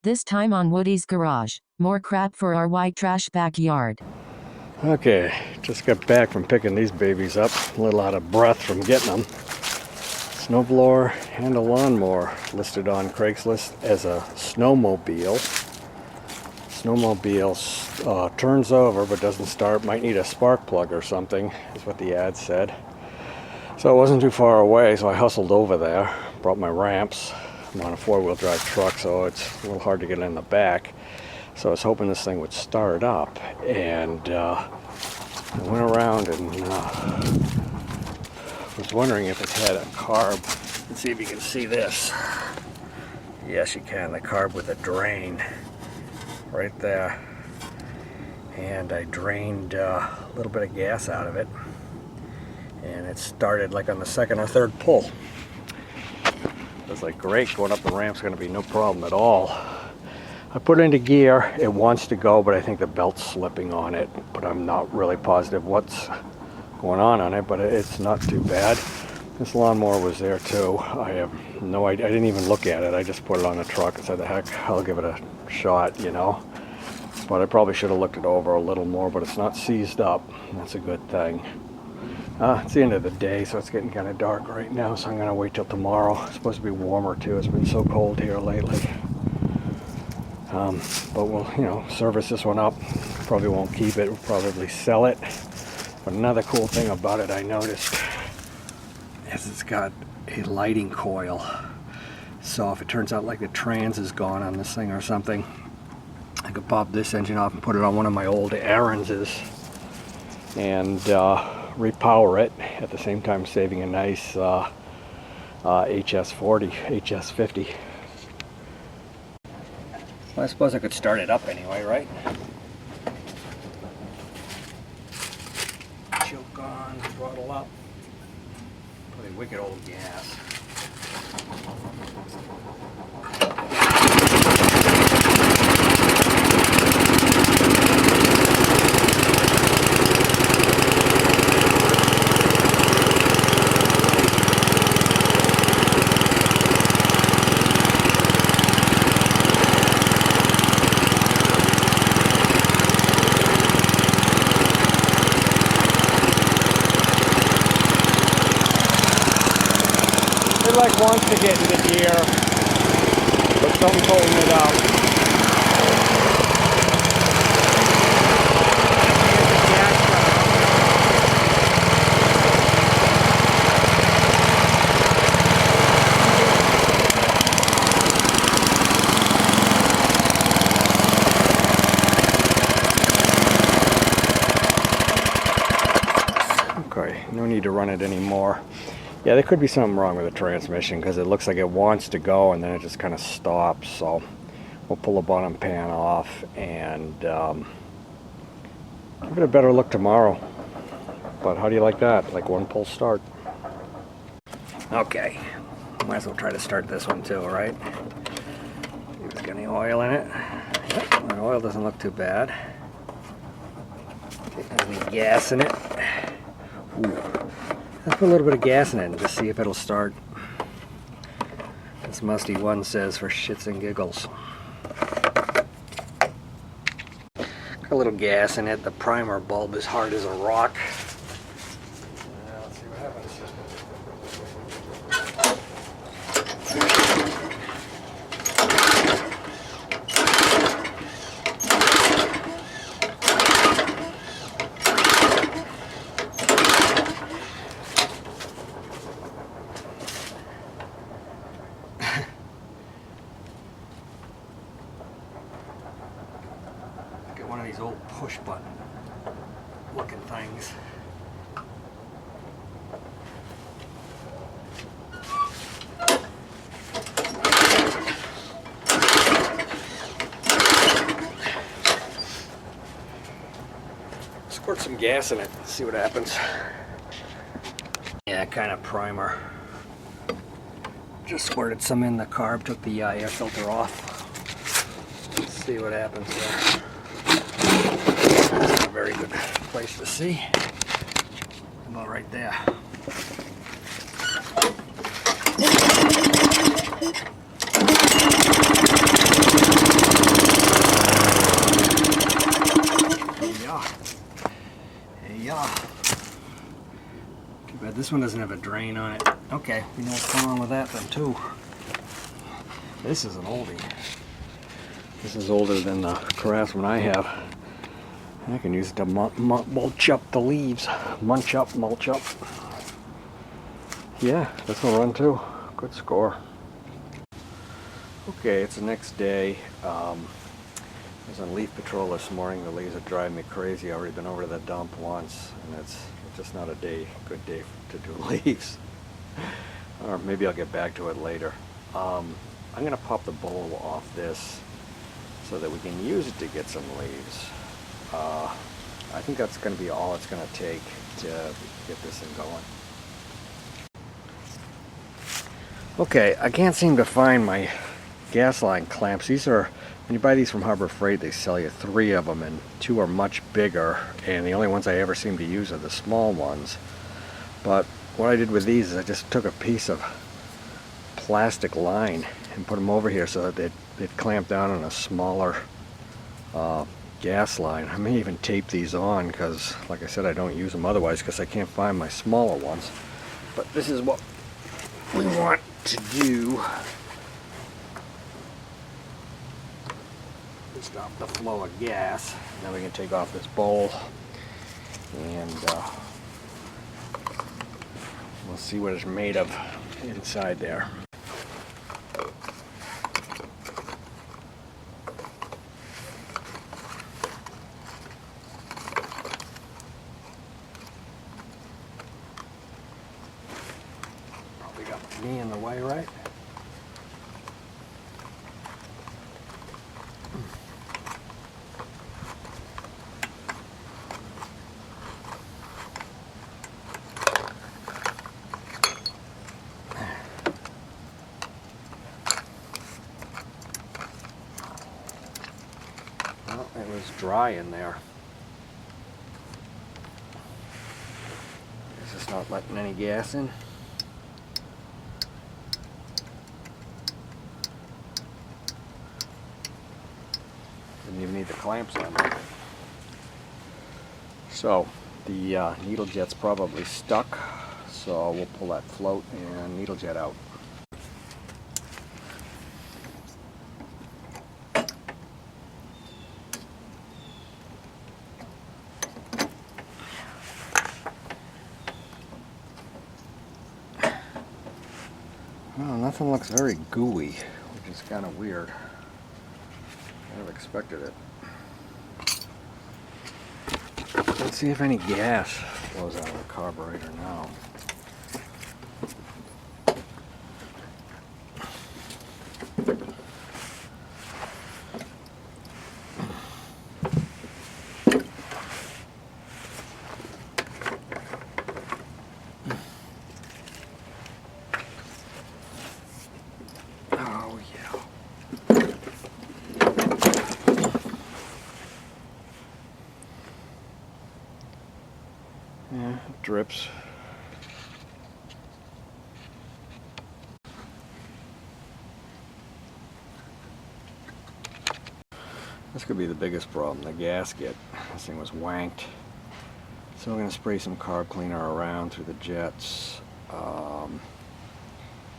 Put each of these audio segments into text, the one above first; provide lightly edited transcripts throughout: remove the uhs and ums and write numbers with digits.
This time on Woody's Garage. More crap for our white trash backyard. Okay, just got back from picking these babies up. A little out of breath from getting them. Snowblower and a lawnmower listed on Craigslist as a snowmobile. Snowmobile turns over but doesn't start. Might need a spark plug or something, is what the ad said. So it wasn't too far away, so I hustled over there. Brought my ramps. I'm on a four-wheel drive truck, so it's a little hard to get in the back. So I was hoping this thing would start up, and I went around and was wondering if it had a carb. Let's see if you can see this. Yes, you can. The carb with a drain right there. And I drained a little bit of gas out of it, and it started like on the second or third pull. I was like, great, going up the ramp's going to be no problem at all. I put it into gear. It wants to go, but I think the belt's slipping on it. But I'm not really positive what's going on it, but it's not too bad. This lawnmower was there too. I have no idea. I didn't even look at it. I just put it on the truck and said, the heck, I'll give it a shot, you know. But I probably should have looked it over a little more, but it's not seized up. That's a good thing. It's the end of the day, so it's getting kind of dark right now, so I'm going to wait till tomorrow. It's supposed to be warmer too. It's been so cold here lately. But we'll, you know, service this one up. Probably won't keep it. We'll probably sell it. But another cool thing about it I noticed is it's got a lighting coil. So if it turns out like the trans is gone on this thing or something, I could pop this engine off and put it on one of my old Aaronses and repower it, at the same time saving a nice HS40, HS50. Well, I suppose I could start it up anyway, right? Choke on, throttle up. Pretty wicked old gas. It like wants to get into gear, but something's holding it up. Okay, no need to run it anymore. Yeah, there could be something wrong with the transmission because it looks like it wants to go and then it just kind of stops. So we'll pull the bottom pan off and give it a better look tomorrow. But how do you like that? Like one pull start? Okay, might as well try to start this one too, right? See if it's got any oil in it. Yep, the oil doesn't look too bad. Any gas in it? Ooh. Let's put a little bit of gas in it and just see if it'll start. This musty one says for shits and giggles. Got a little gas in it. The primer bulb is hard as a rock. Let's see what happens. One of these old push button looking things. Squirt some gas in it, see what happens. Yeah, kind of primer. Just squirted some in the carb, took the air filter off. Let's see what happens there. That's a very good place to see. About right there. This one doesn't have a drain on it. Okay, you know what's going on with that then too. This is an oldie. This is older than the Craftsman I have. I can use it to mulch up the leaves. Mulch up. Yeah, this will run too. Good score. Okay, it's the next day. I was on leaf patrol this morning. The leaves are driving me crazy. I've already been over to the dump once, and it's just not a good day to do leaves. Or maybe I'll get back to it later. I'm going to pop the bowl off this so that we can use it to get some leaves. I think that's going to be all it's going to take to get this thing going. Okay, I can't seem to find my gas line clamps. These are, when you buy these from Harbor Freight, they sell you 3 of them, and 2 are much bigger, and the only ones I ever seem to use are the small ones. But what I did with these is I just took a piece of plastic line and put them over here so that they'd clamp down on a smaller gas line. I may even tape these on because, like I said, I don't use them otherwise because I can't find my smaller ones. But this is what we want to do. Stop the flow of gas. Now we can take off this bowl and we'll see what it's made of inside there. Probably got me in the way, right? It was dry in there. It's just not letting any gas in. Didn't even need the clamps on there. So the needle jet's probably stuck, so we'll pull that float and needle jet out. Well, nothing looks very gooey, which is kind of weird. I never expected it. Let's see if any gas flows out of the carburetor now. Yeah, it drips. This could be the biggest problem, the gasket. This thing was wanked. So I'm going to spray some carb cleaner around through the jets.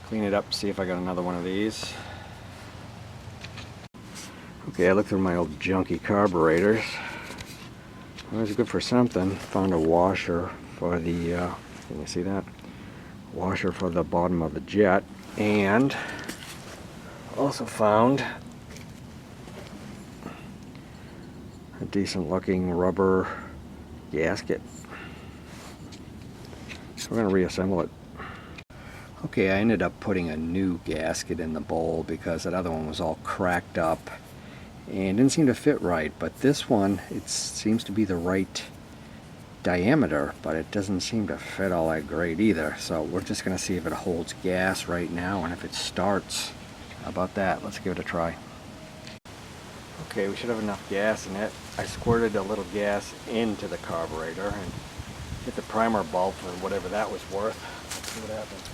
Clean it up, see if I got another one of these. Okay, I looked through my old junky carburetors. It was good for something. Found a washer for the, can you see that? Washer for the bottom of the jet. And also found a decent looking rubber gasket. So we're going to reassemble it. Okay, I ended up putting a new gasket in the bowl because that other one was all cracked up and didn't seem to fit right, but this one, it seems to be the right diameter, but it doesn't seem to fit all that great either. So we're just going to see if it holds gas right now and if it starts. How about that? Let's give it a try. Okay, we should have enough gas in it. I squirted a little gas into the carburetor and hit the primer bulb for whatever that was worth. Let's see what happens.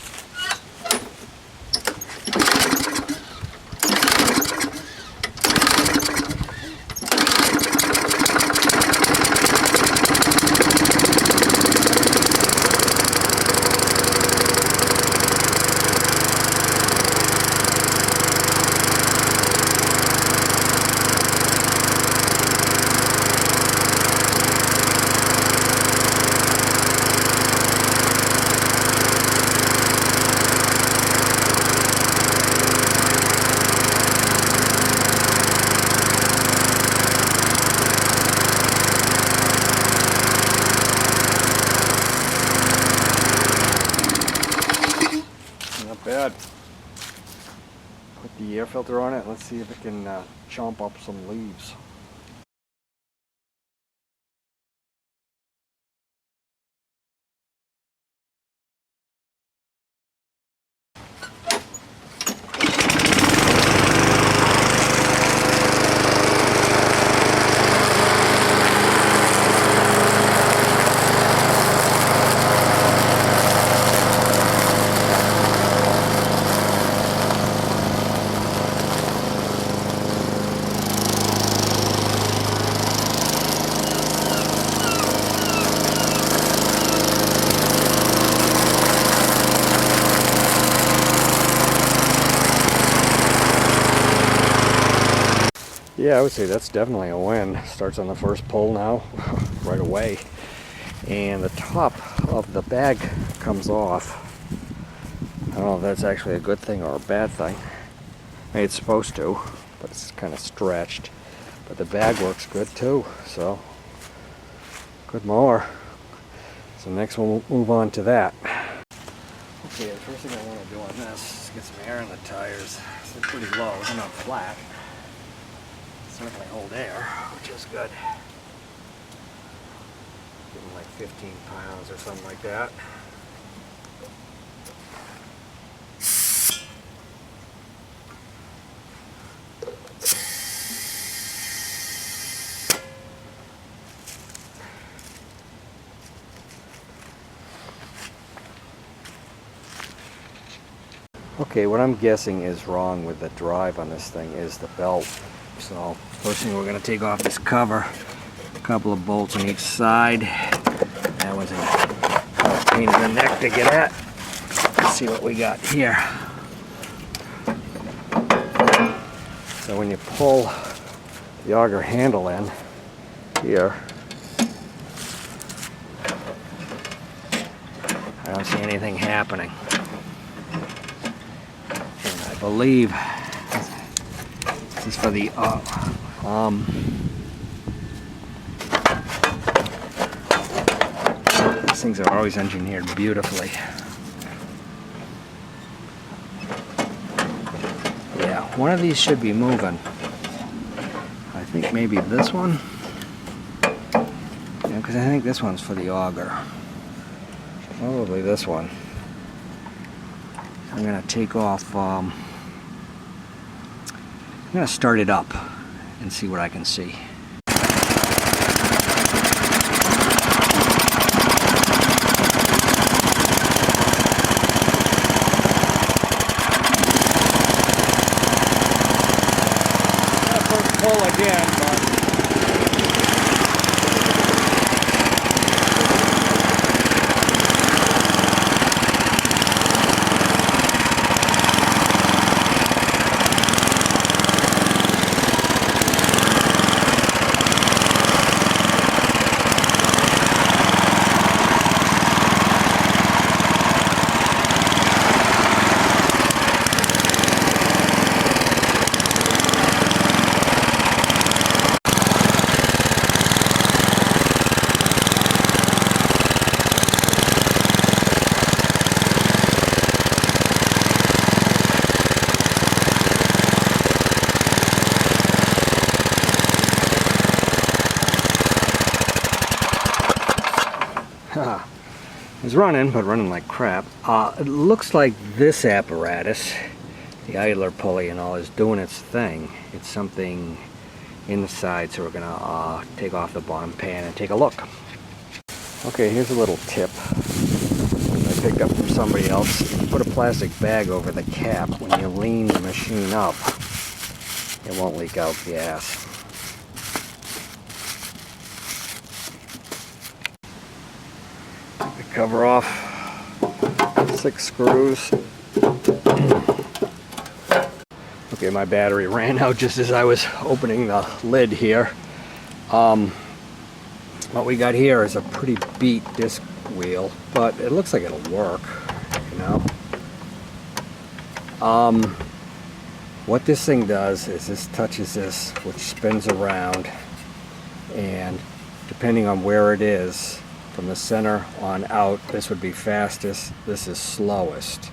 filter on it. Let's see if it can chomp up some leaves. Yeah, I would say that's definitely a win. Starts on the first pull now, right away. And the top of the bag comes off. I don't know if that's actually a good thing or a bad thing. I mean, it's supposed to, but it's kind of stretched. But the bag works good too, so good mower. So next we'll move on to that. Okay, the first thing I want to do on this is get some air in the tires. They're pretty low, they're not flat. Certainly hold air, which is good. Give them like 15 pounds or something like that. Okay, what I'm guessing is wrong with the drive on this thing is the belt. So first thing, we're going to take off this cover, a couple of bolts on each side. That was a pain in the neck to get at. Let's see what we got here. So when you pull the auger handle in here, I don't see anything happening. And I believe this is for the these things are always engineered beautifully. Yeah, one of these should be moving. I think maybe this one. Yeah, because I think this one's for the auger. Probably this one. I'm gonna take off. I'm gonna start it up and see what I can see. First pull again, but it's running, but running like crap. It looks like this apparatus, the idler pulley and all, is doing its thing. It's something inside, so we're gonna take off the bottom pan and take a look. Okay, here's a little tip I picked up from somebody else. If you put a plastic bag over the cap, when you lean the machine up, it won't leak out gas. Cover off 6 screws. Okay, my battery ran out just as I was opening the lid here. What we got here is a pretty beat disc wheel, but it looks like it'll work, you know. What this thing does is this touches this, which spins around, and depending on where it is, from the center on out, this would be fastest, this is slowest.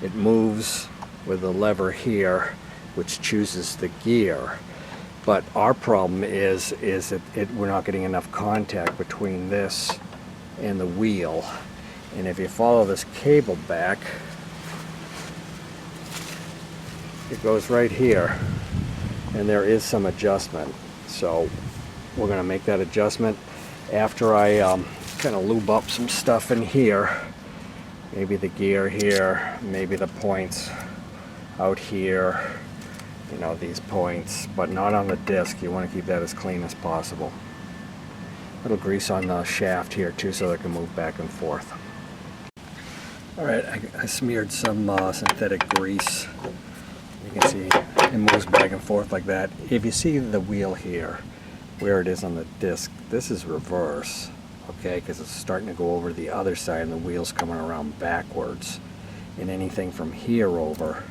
It moves with the lever here which chooses the gear. But our problem is that we're not getting enough contact between this and the wheel. And if you follow this cable back, it goes right here, and there is some adjustment. So we're going to make that adjustment after I kind of lube up some stuff in here. Maybe the gear here, maybe the points out here, you know, these points, but not on the disc. You want to keep that as clean as possible. A little grease on the shaft here too, so that it can move back and forth. Alright, I smeared some synthetic grease. You can see it moves back and forth like that. If you see the wheel here, where it is on the disc, this is reverse, okay, because it's starting to go over the other side and the wheel's coming around backwards. And anything from here over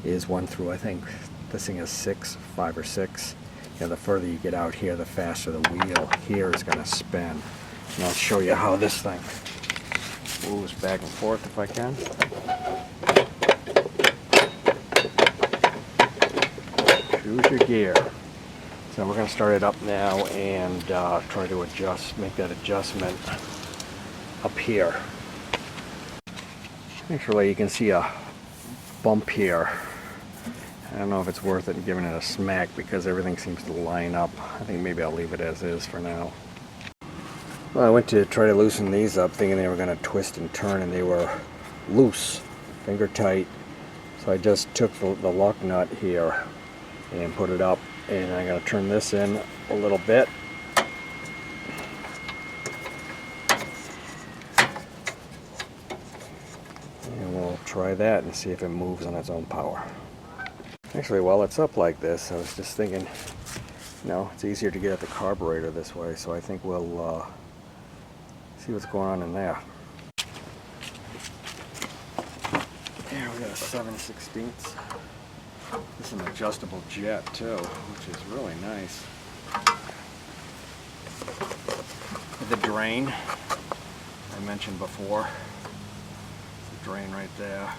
is 1 through, I think this thing is 5 or 6. You know, the further you get out here, the faster the wheel here is going to spin. And I'll show you how this thing moves back and forth if I can. Choose your gear. So we're going to start it up now and try to make that adjustment up here. Actually, you can see a bump here. I don't know if it's worth it giving it a smack because everything seems to line up. I think maybe I'll leave it as is for now. Well, I went to try to loosen these up thinking they were going to twist and turn, and they were loose, finger tight. So I just took the lock nut here and put it up, and I'm going to turn this in a little bit. And we'll try that and see if it moves on its own power. Actually, while it's up like this, I was just thinking, you know, it's easier to get at the carburetor this way, so I think we'll see what's going on in there. There, we got a 7/16. This is an adjustable jet too, which is really nice. The drain I mentioned before. The drain right there.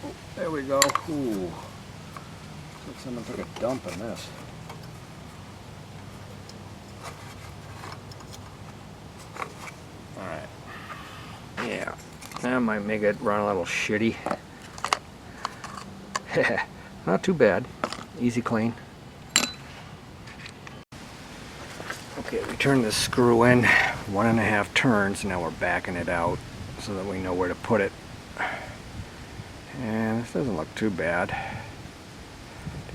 Oh, there we go. Ooh. Looks like someone took a dump in this. Yeah, that might make it run a little shitty. Not too bad. Easy clean. Okay, we turned the screw in 1.5 turns. Now we're backing it out so that we know where to put it. And this doesn't look too bad.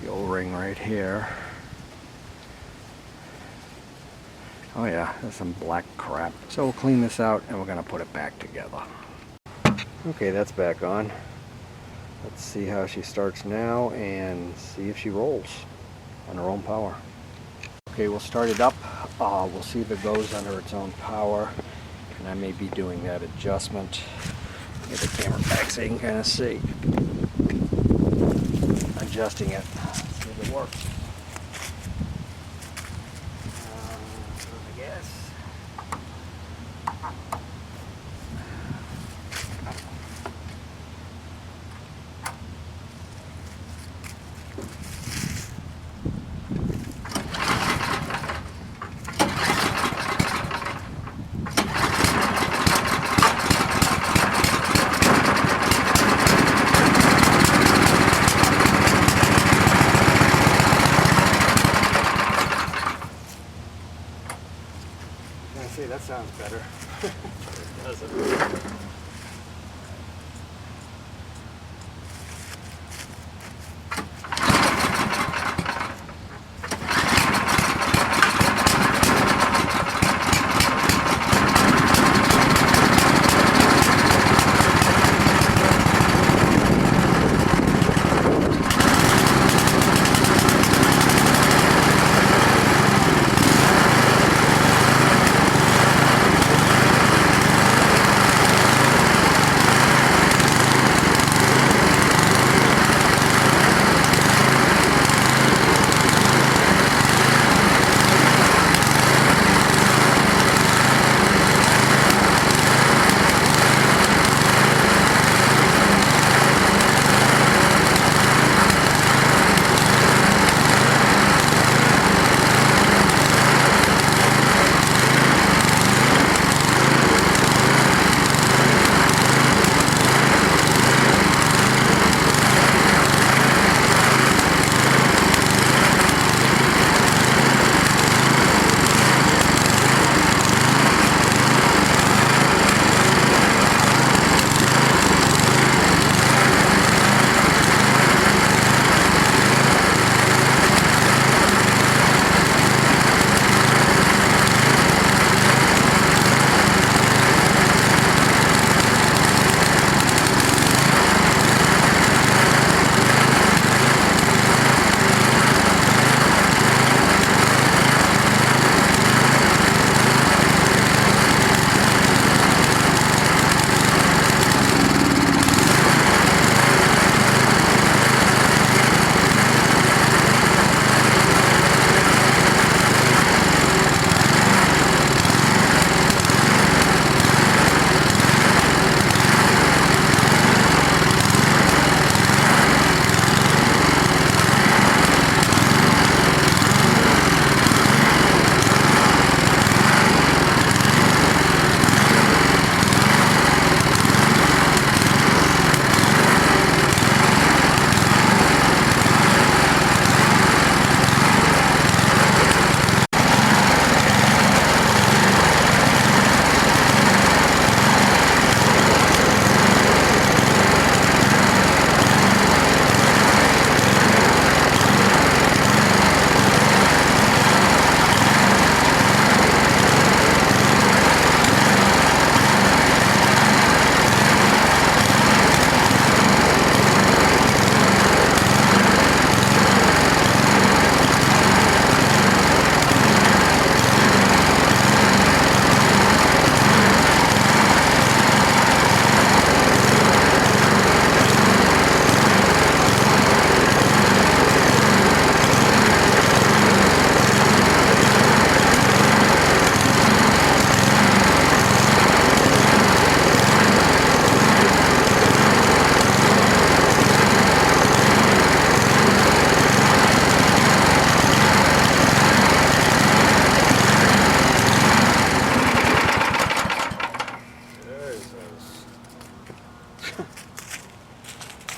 The O-ring right here. Oh yeah, there's some black crap. So we'll clean this out and we're going to put it back together. Okay, that's back on. Let's see how she starts now and see if she rolls on her own power. Okay, we'll start it up. We'll see if it goes under its own power. And I may be doing that adjustment. Get the camera back so you can kind of see. Adjusting it. See if it works.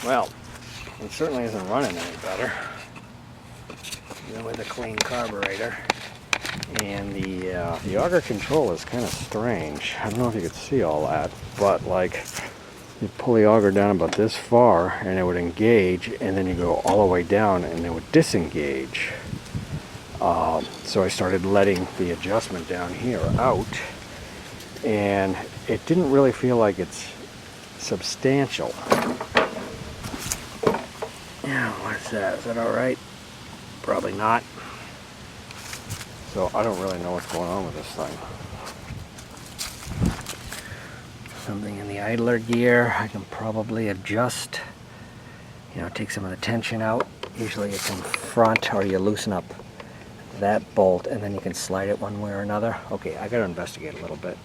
Well, it certainly isn't running any better than with a clean carburetor. And the auger control is kind of strange. I don't know if you could see all that, but like you pull the auger down about this far and it would engage, and then you go all the way down and it would disengage. So I started letting the adjustment down here out, and it didn't really feel like it's substantial. Yeah, what's that? Is that all right? Probably not. So I don't really know what's going on with this thing. Something in the idler gear I can probably adjust. You know, take some of the tension out. Usually it's in front, or you loosen up that bolt and then you can slide it one way or another. Okay, I gotta investigate a little bit.